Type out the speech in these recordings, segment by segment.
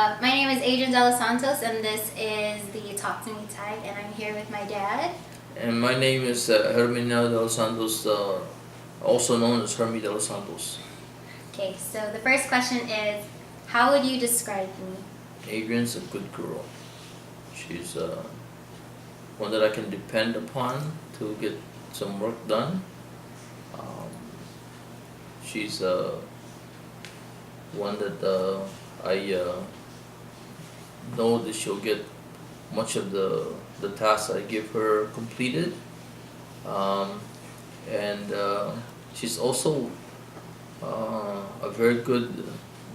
My name is Adrianne Delos Santos, and this is the Talk to Me tag, and I'm here with my dad. And my name is Herminio de los Santos, also known as Hermi de los Santos. Okay, so the first question is, how would you describe me? Adrian's a good girl. She's one that I can depend upon to get some work done. She's one that I know that she'll get much of the tasks I give her completed. And she's also a very good,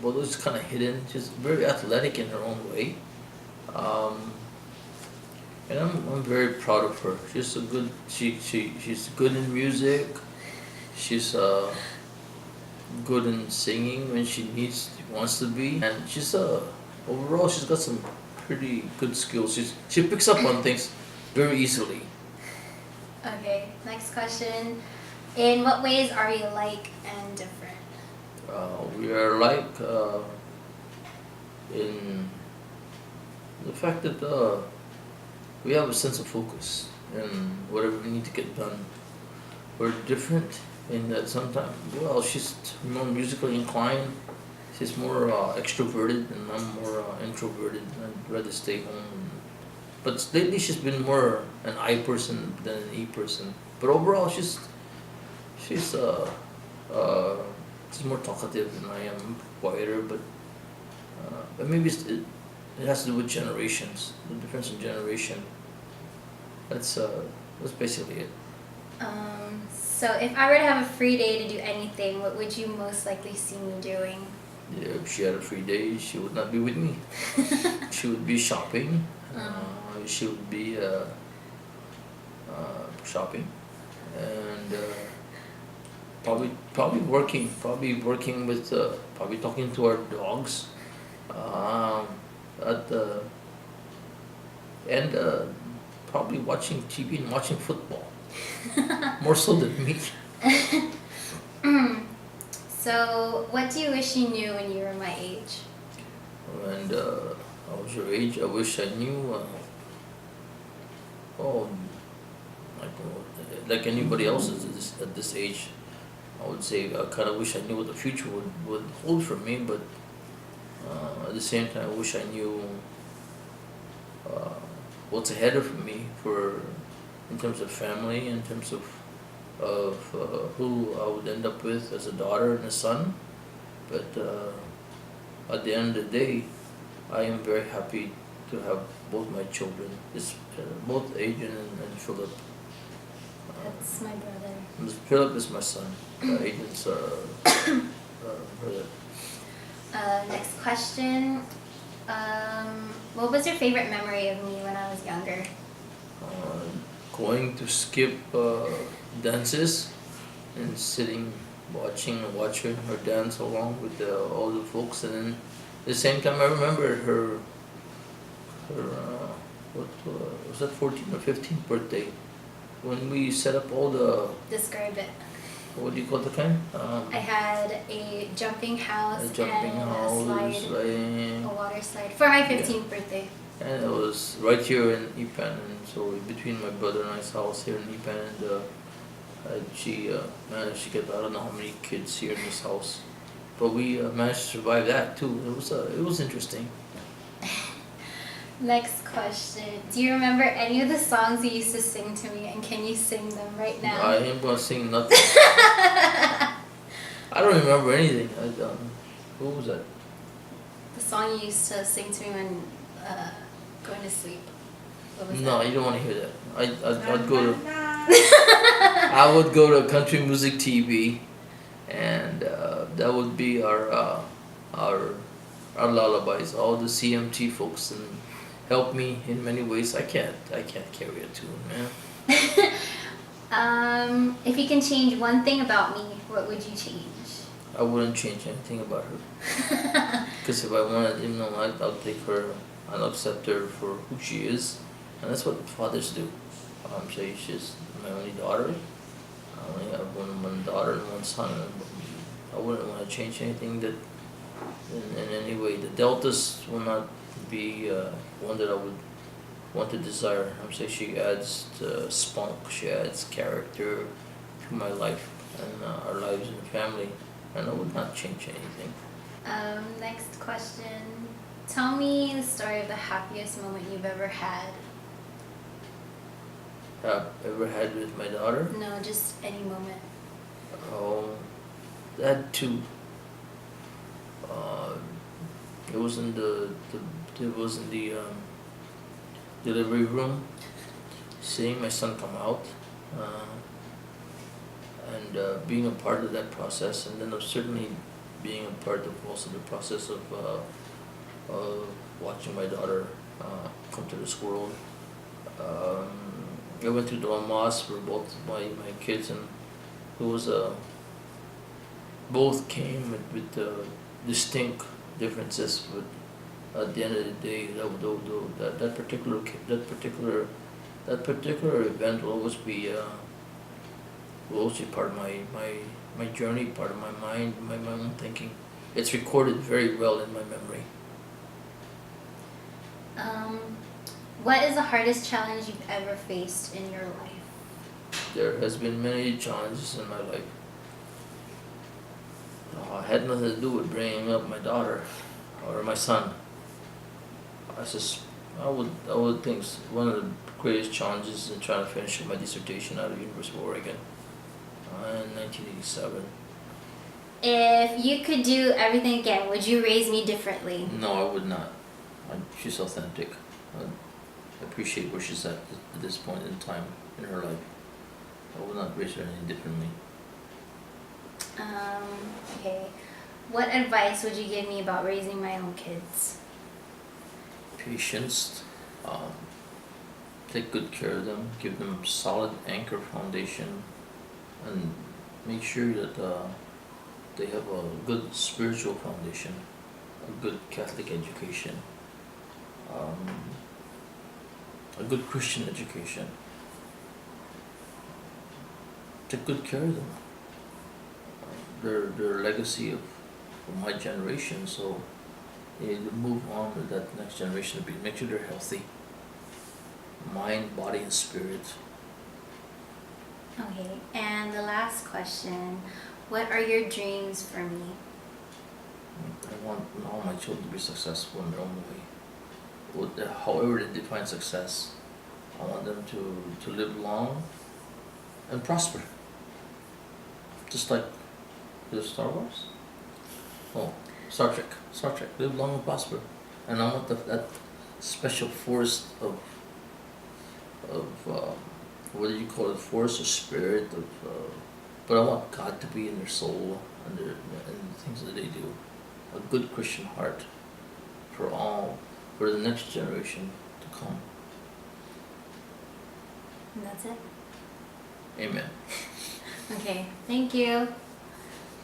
well, it's kind of hidden. She's very athletic in her own way, and I'm very proud of her. She's a good. She's good in music. She's good in singing when she wants to be, and she's overall she's got some pretty good skills. She picks up on things very easily. Okay, next question. In what ways are we alike and different? We are alike in the fact that we have a sense of focus in whatever we need to get done. We're different in that sometimes, well, she's more musically inclined. She's more extroverted, and I'm more introverted. I'd rather stay home. But lately, she's been more an I person than an E person. But overall, she's she's more talkative than I am, quieter. But maybe it has to do with generations, the difference in generation. That's basically it. So if I were to have a free day to do anything, what would you most likely see me doing? Yeah, if she had a free day, she would not be with me. She would be shopping. She would be shopping, and probably working with probably talking to our dogs, at the and probably watching TV and watching football more so than me. So what do you wish you knew when you were my age? And I was your age. I wish I knew. Oh, like anybody else at this age, I would say I kind of wish I knew what the future would hold for me. But at the same time, I wish I knew what's ahead of me in terms of family, in terms of who I would end up with as a daughter and a son. But at the end of the day, I am very happy to have both my children, both Adrian and Philip. That's my brother. Philip is my son. Adrian's brother. Next question. What was your favorite memory of me when I was younger? Going to skip dances and sitting, watching her dance along with all the folks, and then at the same time I remember her what was that, 14th or 15th birthday, when we set up all the, Describe it. what do you call the kind? I had a jumping house, A jumping and house, a slide, a water slide for my 15th birthday. and it was right here in Ipan, and so between my brother and I's house here in Ipan, and she managed to get, I don't know how many kids here in this house, but we managed to survive that too. It was interesting. Next question. Do you remember any of the songs you used to sing to me, and can you sing them right now? I ain't gonna sing nothing. I don't remember anything. What was that? The song you used to sing to me when going to sleep. What was No, that? you don't want to hear that. I'd go to I would go to Country Music TV, and that would be our lullabies. All the CMT folks and help me in many ways. I can't carry a tune, man. If you can change one thing about me, what would you change? I wouldn't change anything about her. Because if I wanted, I'll take her, I'll accept her for who she is, and that's what fathers do. So she's my only daughter. I only have one daughter and one son. And I wouldn't want to change anything that in any way. The deltas will not be one that I would want to desire. I'm saying she adds spunk, she adds character to my life and our lives in the family, and I would not change anything. Next question. Tell me the story of the happiest moment you've ever had. Have ever had with my daughter? No, just any moment. Oh, that too. Uh, it was in the delivery room, seeing my son come out, and being a part of that process, and then certainly being a part of also the process of watching my daughter come to this world. I went to Delos for both my kids, and it was both came with distinct differences, but at the end of the day, that particular event will always be part of my journey, part of my mind, my own thinking. It's recorded very well in my memory. What is the hardest challenge you've ever faced in your life? There has been many challenges in my life. It had nothing to do with bringing up my daughter or my son. I would think one of the greatest challenges in trying to finish my dissertation out of the University of Oregon in 1987. If you could do everything again, would you raise me differently? No, I would not. She's authentic. I appreciate where she's at this point in time in her life. I would not raise her any differently. Okay. What advice would you give me about raising my own kids? Patience. Take good care of them. Give them a solid anchor foundation, and make sure that they have a good spiritual foundation, a good Catholic education, a good Christian education. Take good care of them. They're a legacy of my generation, so you need to move on to that next generation to make sure they're healthy, mind, body, and spirit. Okay. And the last question, what are your dreams for me? I want all my children to be successful in their own way. However they define success, I want them to live long and prosper. Just like the Star Wars? Oh, Star Trek. Live long and prosper. And I want that special force of whether you call it force or spirit but I want God to be in their soul and the things that they do. A good Christian heart for the next generation to come. And that's it? Amen. Okay. Thank you.